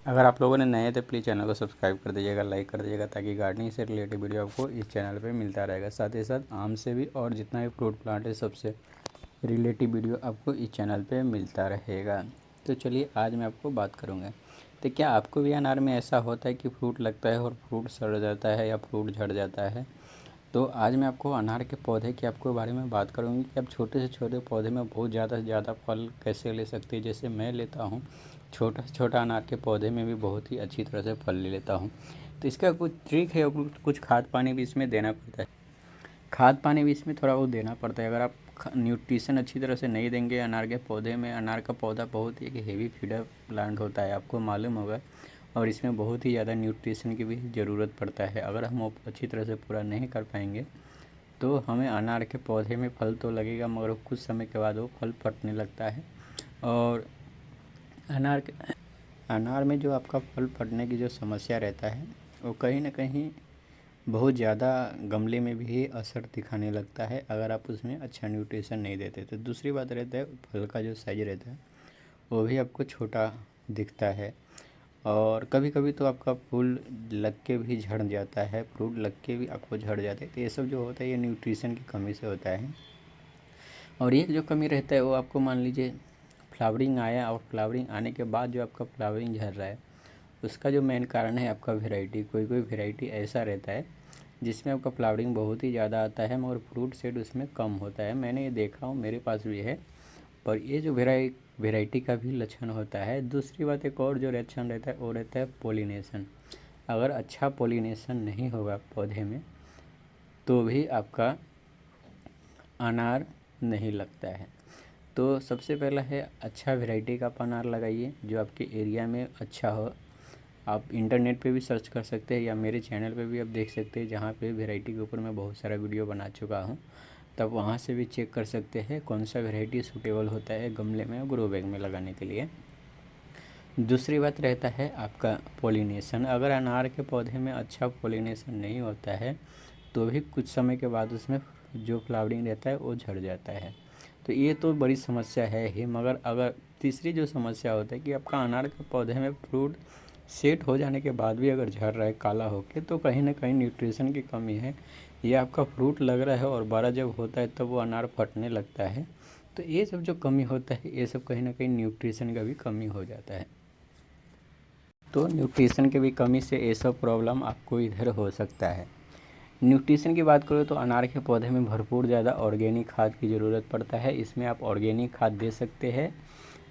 अगर आप लोगों ने नए हैं तो प्लीज़ चैनल को सब्सक्राइब कर दीजिएगा, लाइक कर दीजिएगा, ताकि गार्डनिंग से रिलेटेड वीडियो आपको इस चैनल पे मिलता रहेगा। साथ ही साथ आम से भी और जितना भी फ्रूट प्लांट है सबसे रिलेटिव वीडियो आपको इस चैनल पे मिलता रहेगा। तो चलिए आज मैं आपको बात करूँगा। तो क्या आपको भी अनार में ऐसा होता है कि फ्रूट लगता है और फ्रूट सड़ जाता है या फ्रूट झड़ जाता है? तो आज मैं आपको अनार के पौधे के आपको बारे में बात करूँगी कि आप छोटे से छोटे पौधे में बहुत ज़्यादा से ज़्यादा फल कैसे ले सकते हैं। जैसे मैं लेता हूँ छोटा से छोटा अनार के पौधे में भी बहुत ही अच्छी तरह से फल ले लेता हूँ। तो इसका कुछ ट्रिक है और कुछ खाद पानी भी इसमें देना पड़ता है। खाद पानी भी इसमें थोड़ा बहुत देना पड़ता है। अगर आप न्यूट्रिशन अच्छी तरह से नहीं देंगे अनार के पौधे में, अनार का पौधा बहुत ही एक हेवी फीडर प्लांट होता है, आपको मालूम होगा, और इसमें बहुत ही ज़्यादा न्यूट्रिशन की भी ज़रूरत पड़ता है। अगर हम वो अच्छी तरह से पूरा नहीं कर पाएंगे तो हमें अनार के पौधे में फल तो लगेगा, मगर कुछ समय के बाद वो फल फटने लगता है। और अनार में जो आपका फल फटने की जो समस्या रहता है वो कहीं ना कहीं बहुत ज़्यादा गमले में भी असर दिखाने लगता है, अगर आप उसमें अच्छा न्यूट्रिशन नहीं देते। तो दूसरी बात रहता है फल का जो साइज़ रहता है वो भी आपको छोटा दिखता है, और कभी कभी तो आपका फूल लग के भी झड़ जाता है, फ्रूट लग के भी आपको झड़ जाते हैं। तो ये सब जो होता है ये न्यूट्रिशन की कमी से होता है। और एक जो कमी रहता है वो आपको मान लीजिए फ्लावरिंग आया और फ्लावरिंग आने के बाद जो आपका फ्लावरिंग झड़ रहा है उसका जो मेन कारण है आपका वेराइटी। कोई कोई वेराइटी ऐसा रहता है जिसमें आपका फ्लावरिंग बहुत ही ज़्यादा आता है मगर फ्रूट सेट उसमें कम होता है। मैंने ये देखा हूँ, मेरे पास भी है। पर ये जो वेराइटी का भी लक्षण होता है। दूसरी बात एक और जो लक्षण रहता है वो रहता है पोलिनेशन। अगर अच्छा पोलिनेशन नहीं होगा पौधे में तो भी आपका अनार नहीं लगता है। तो सबसे पहला है अच्छा वैरायटी का आप अनार लगाइए जो आपके एरिया में अच्छा हो। आप इंटरनेट पे भी सर्च कर सकते हैं या मेरे चैनल पे भी आप देख सकते हैं, जहाँ पे वैरायटी के ऊपर मैं बहुत सारा वीडियो बना चुका हूँ। तब वहाँ से भी चेक कर सकते हैं कौन सा वैरायटी सूटेबल होता है गमले में और ग्रो बैग में लगाने के लिए। दूसरी बात रहता है आपका पोलिनेशन। अगर अनार के पौधे में अच्छा पोलिनेशन नहीं होता है तो भी कुछ समय के बाद उसमें जो फ्लावरिंग रहता है वो झड़ जाता है। तो ये तो बड़ी समस्या है ही, मगर अगर तीसरी जो समस्या होता है कि आपका अनार के पौधे में फ्रूट सेट हो जाने के बाद भी अगर झड़ रहा है काला होके, तो कहीं ना कहीं न्यूट्रिशन की कमी है। ये आपका फ्रूट लग रहा है और बड़ा जब होता है तब वो अनार फटने लगता है। तो ये सब जो कमी होता है ये सब कहीं ना कहीं न्यूट्रिशन का भी कमी हो जाता है। तो न्यूट्रिशन की भी कमी से ये सब प्रॉब्लम आपको इधर हो सकता है। न्यूट्रिशन की बात करो तो अनार के पौधे में भरपूर ज़्यादा ऑर्गेनिक खाद की ज़रूरत पड़ता है। इसमें आप ऑर्गेनिक खाद दे सकते हैं,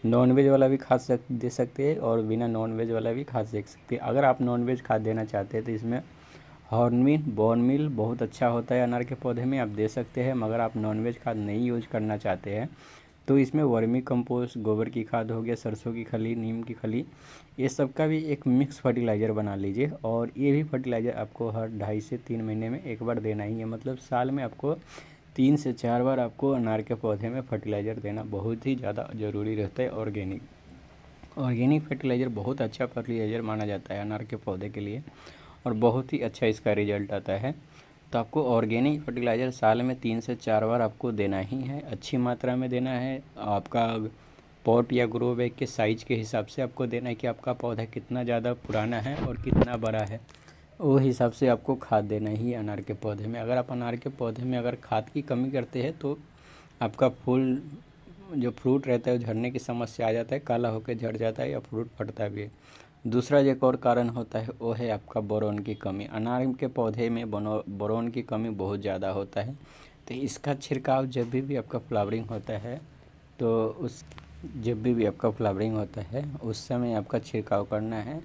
नॉनवेज वाला भी खाद दे सकते हैं और बिना नॉनवेज वाला भी खाद दे सकते हैं। अगर आप नॉनवेज खाद देना चाहते हैं तो इसमें हॉर्नमील बोन मील बहुत अच्छा होता है अनार के पौधे में, आप दे सकते हैं। मगर आप नॉनवेज खाद नहीं यूज करना चाहते हैं तो इसमें वर्मी कंपोस्ट, गोबर की खाद हो गया, सरसों की खली, नीम की खली, ये सब का भी एक मिक्स फर्टिलाइज़र बना लीजिए। और ये भी फर्टिलाइज़र आपको हर 2.5 से 3 महीने में एक बार देना ही है। मतलब साल में आपको 3 से 4 बार आपको अनार के पौधे में फर्टिलाइज़र देना बहुत ही ज़्यादा ज़रूरी रहता है। ऑर्गेनिक फर्टिलाइज़र बहुत अच्छा फर्टिलाइज़र माना जाता है अनार के पौधे के लिए और बहुत ही अच्छा इसका रिजल्ट आता है। तो आपको ऑर्गेनिक फर्टिलाइज़र साल में 3 से 4 बार आपको देना ही है, अच्छी मात्रा में देना है। आपका पॉट या ग्रो बैग के साइज़ के हिसाब से आपको देना है कि आपका पौधा कितना ज़्यादा पुराना है और कितना बड़ा है, वो हिसाब से आपको खाद देना ही है अनार के पौधे में। अगर आप अनार के पौधे में अगर खाद की कमी करते हैं तो आपका फूल जो फ्रूट रहता है वो झड़ने की समस्या आ जाता है, काला होकर झड़ जाता है या फ्रूट फटता भी है। दूसरा एक और कारण होता है वो है आपका बोरोन की कमी। अनार के पौधे में बोरोन की कमी बहुत ज़्यादा होता है। तो इसका छिड़काव जब भी आपका फ्लावरिंग होता है तो उस जब भी आपका फ्लावरिंग होता है उस समय आपका छिड़काव करना है।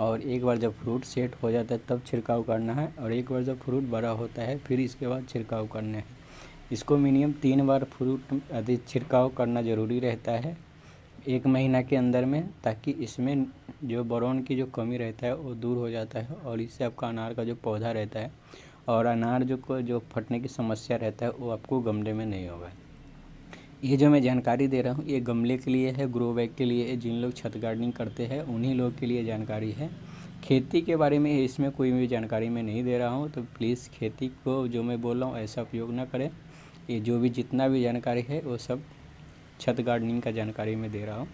और एक बार जब फ्रूट सेट हो जाता है तब छिड़काव करना है, और एक बार जब फ्रूट बड़ा होता है फिर इसके बाद छिड़काव करना है। इसको मिनिमम 3 बार फ्रूट अधिक छिड़काव करना ज़रूरी रहता है 1 महीना के अंदर में, ताकि इसमें जो बोरोन की जो कमी रहता है वो दूर हो जाता है और इससे आपका अनार का जो पौधा रहता है और अनार जो फटने की समस्या रहता है वो आपको गमले में नहीं होगा। ये जो मैं जानकारी दे रहा हूँ ये गमले के लिए है, ग्रो बैग के लिए है। जिन लोग छत गार्डनिंग करते हैं उन्हीं लोग के लिए जानकारी है। खेती के बारे में इसमें कोई भी जानकारी मैं नहीं दे रहा हूँ, तो प्लीज़ खेती को जो मैं बोल रहा हूँ ऐसा उपयोग ना करें। ये जो भी जितना भी जानकारी है वो सब छत गार्डनिंग का जानकारी मैं दे रहा हूँ।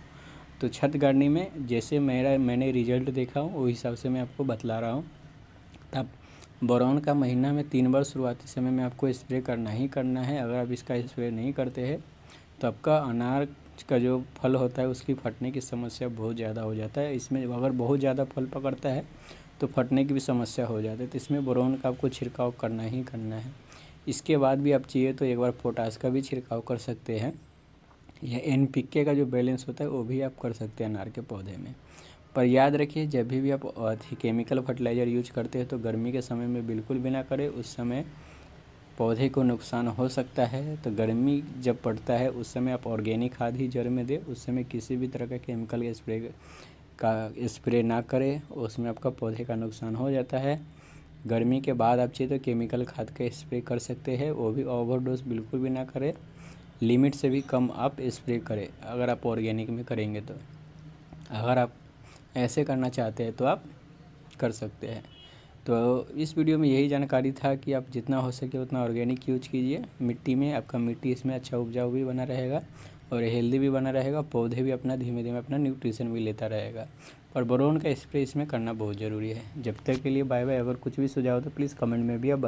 तो छत गाड़ने में जैसे मैंने रिजल्ट देखा हूँ वो हिसाब से मैं आपको बतला रहा हूँ। तब बोरॉन का महीना में 3 बार शुरुआती समय में आपको स्प्रे करना ही करना है। अगर आप इसका स्प्रे नहीं करते हैं तो आपका अनार का जो फल होता है उसकी फटने की समस्या बहुत ज़्यादा हो जाता है। इसमें अगर बहुत ज़्यादा फल पकड़ता है तो फटने की भी समस्या हो जाती है। तो इसमें बोरॉन का आपको छिड़काव करना ही करना है। इसके बाद भी आप चाहिए तो एक बार पोटास का भी छिड़काव कर सकते हैं, या NPK का जो बैलेंस होता है वो भी आप कर सकते हैं अनार के पौधे में। पर याद रखिए जब भी आप केमिकल फर्टिलाइज़र यूज करते हैं तो गर्मी के समय में बिल्कुल भी ना करें, उस समय पौधे को नुकसान हो सकता है। तो गर्मी जब पड़ता है उस समय आप ऑर्गेनिक खाद ही जड़ में दें, उस समय किसी भी तरह का केमिकल स्प्रे ना करें, उसमें आपका पौधे का नुकसान हो जाता है। गर्मी के बाद आप चाहिए तो केमिकल खाद का स्प्रे कर सकते हैं, वो भी ओवरडोज बिल्कुल भी ना करें, लिमिट से भी कम आप स्प्रे करें अगर आप ऑर्गेनिक में करेंगे तो। अगर आप ऐसे करना चाहते हैं तो आप कर सकते हैं। तो इस वीडियो में यही जानकारी था कि आप जितना हो सके उतना ऑर्गेनिक यूज कीजिए मिट्टी में, आपका मिट्टी इसमें अच्छा उपजाऊ भी बना रहेगा और हेल्दी भी बना रहेगा, पौधे भी अपना धीमे धीमे अपना न्यूट्रिशन भी लेता रहेगा। और बोरॉन का स्प्रे इसमें करना बहुत ज़रूरी है। जब तक के लिए बाय बाय। अगर कुछ भी सुझाव हो तो प्लीज़ कमेंट में भी आप